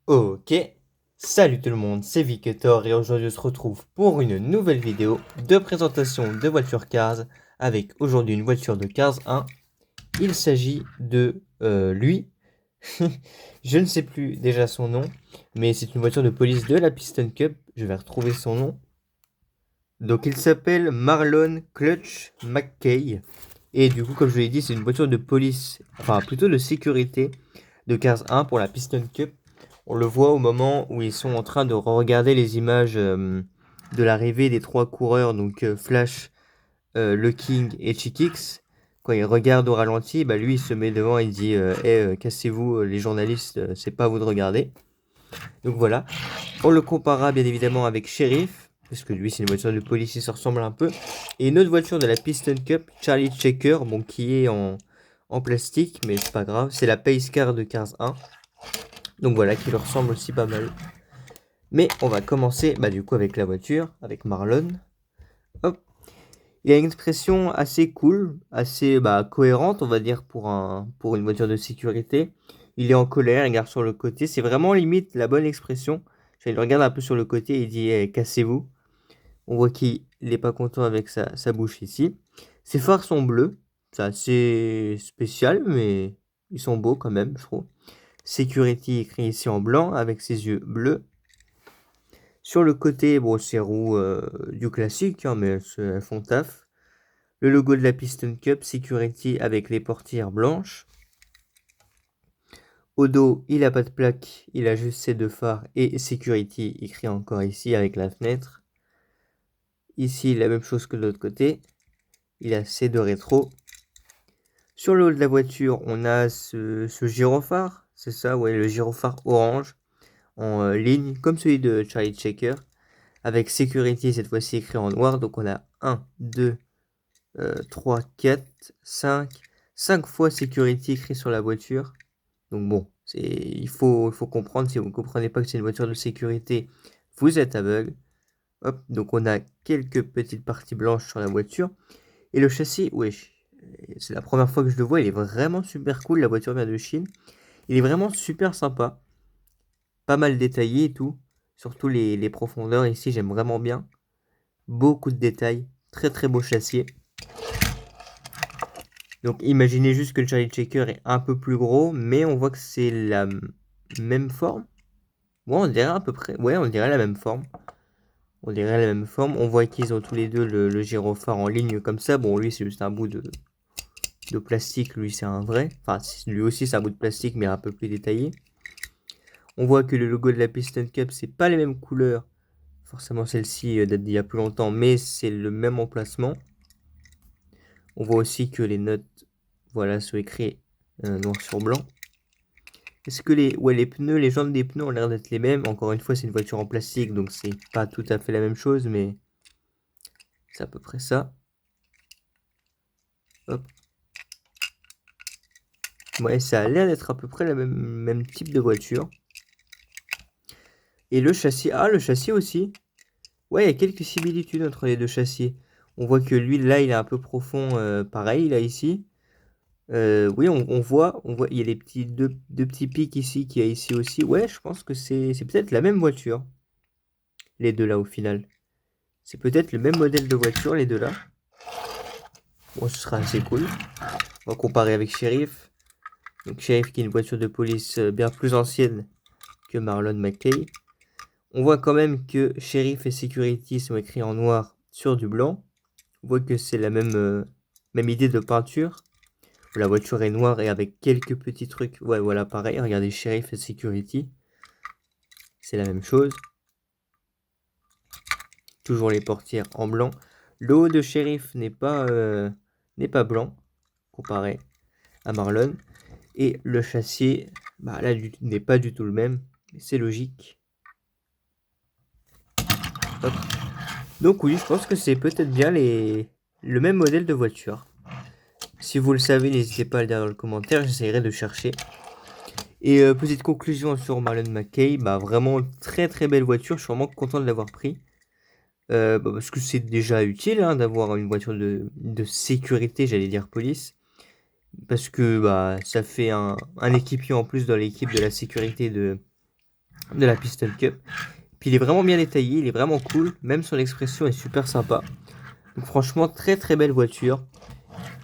Ok, salut tout le monde, c'est Victor et aujourd'hui on se retrouve pour une nouvelle vidéo de présentation de voiture Cars avec aujourd'hui une voiture de Cars 1. Il s'agit de lui, je ne sais plus déjà son nom, mais c'est une voiture de police de la Piston Cup, je vais retrouver son nom. Donc il s'appelle Marlon Clutch McKay et du coup comme je l'ai dit c'est une voiture de police, enfin plutôt de sécurité de Cars 1 pour la Piston Cup. On le voit au moment où ils sont en train de regarder les images de l'arrivée des trois coureurs, donc Flash, Le King et Chickix. Quand ils regardent au ralenti, bah lui il se met devant et il dit cassez-vous les journalistes, c'est pas à vous de regarder. Donc voilà, on le comparera bien évidemment avec Sheriff, parce que lui c'est une voiture de police, il se ressemble un peu. Et une autre voiture de la Piston Cup, Charlie Checker, bon qui est en plastique, mais c'est pas grave, c'est la Pace Car de 15-1. Donc voilà, qui lui ressemble aussi pas mal. Mais on va commencer bah, du coup avec la voiture, avec Marlon. Hop. Il a une expression assez cool, assez cohérente, on va dire, pour une voiture de sécurité. Il est en colère, il regarde sur le côté. C'est vraiment limite la bonne expression. Il regarde un peu sur le côté et il dit cassez-vous. On voit qu'il n'est pas content avec sa bouche ici. Ses phares sont bleus. C'est assez spécial, mais ils sont beaux quand même, je trouve. Security écrit ici en blanc avec ses yeux bleus. Sur le côté, bon, c'est roues du classique, hein, mais elles font taf. Le logo de la Piston Cup Security avec les portières blanches. Au dos, il n'a pas de plaque, il a juste ses deux phares et Security écrit encore ici avec la fenêtre. Ici, la même chose que de l'autre côté. Il a ses deux rétros. Sur le haut de la voiture, on a ce gyrophare, c'est ça, ouais, le gyrophare orange en ligne, comme celui de Charlie Checker, avec Security cette fois-ci écrit en noir. Donc on a 1, 2, 3, 4, 5 fois Security écrit sur la voiture. Donc bon, il faut comprendre, si vous ne comprenez pas que c'est une voiture de sécurité, vous êtes aveugle. Hop, donc on a quelques petites parties blanches sur la voiture. Et le châssis, wesh, c'est la première fois que je le vois, il est vraiment super cool, la voiture vient de Chine. Il est vraiment super sympa, pas mal détaillé et tout. Surtout les profondeurs ici, j'aime vraiment bien. Beaucoup de détails, très très beau châssis. Donc imaginez juste que le Charlie Checker est un peu plus gros, mais on voit que c'est la même forme. Ouais, on dirait à peu près. Ouais, on dirait la même forme. On dirait la même forme. On voit qu'ils ont tous les deux le gyrophare en ligne comme ça. Bon, lui, c'est juste un bout de plastique. Lui, c'est un vrai. Enfin, lui aussi, c'est un bout de plastique, mais un peu plus détaillé. On voit que le logo de la Piston Cup, c'est pas les mêmes couleurs. Forcément, celle-ci date d'il y a plus longtemps, mais c'est le même emplacement. On voit aussi que les notes, voilà, sont écrites noir sur blanc. Est-ce que les pneus, les jantes des pneus ont l'air d'être les mêmes? Encore une fois, c'est une voiture en plastique, donc c'est pas tout à fait la même chose, mais c'est à peu près ça. Hop. Ouais, ça a l'air d'être à peu près le même type de voiture. Et le châssis, le châssis aussi. Ouais, il y a quelques similitudes entre les deux châssis. On voit que lui, là, il est un peu profond, pareil, là, ici. Oui, on voit, il y a les deux petits pics ici qu'il y a ici aussi. Ouais, je pense que c'est peut-être la même voiture, les deux là au final. C'est peut-être le même modèle de voiture, les deux là. Bon, ce sera assez cool. On va comparer avec Sheriff. Donc Sheriff qui est une voiture de police bien plus ancienne que Marlon McKay. On voit quand même que Sheriff et Security sont écrits en noir sur du blanc. On voit que c'est la même idée de peinture. La voiture est noire et avec quelques petits trucs. Ouais, voilà, pareil. Regardez Sheriff et Security. C'est la même chose. Toujours les portières en blanc. Le haut de Sheriff n'est pas blanc, comparé à Marlon. Et le châssis, là, n'est pas du tout le même. Mais c'est logique. Hop. Donc oui, je pense que c'est peut-être bien le même modèle de voiture. Si vous le savez, n'hésitez pas à le dire dans le commentaire, j'essaierai de chercher. Et petite conclusion sur Marlon McKay, vraiment très très belle voiture, je suis vraiment content de l'avoir pris. Parce que c'est déjà utile hein, d'avoir une voiture de sécurité, j'allais dire police. Parce que ça fait un équipier en plus dans l'équipe de la sécurité de la Piston Cup. Puis il est vraiment bien détaillé, il est vraiment cool, même son expression est super sympa. Donc franchement, très très belle voiture.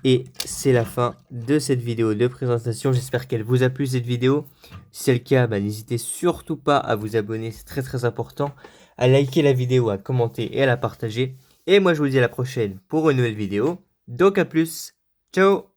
Et c'est la fin de cette vidéo de présentation. J'espère qu'elle vous a plu cette vidéo. Si c'est le cas, n'hésitez surtout pas à vous abonner, c'est très très important. À liker la vidéo, à commenter et à la partager. Et moi je vous dis à la prochaine pour une nouvelle vidéo. Donc à plus, ciao!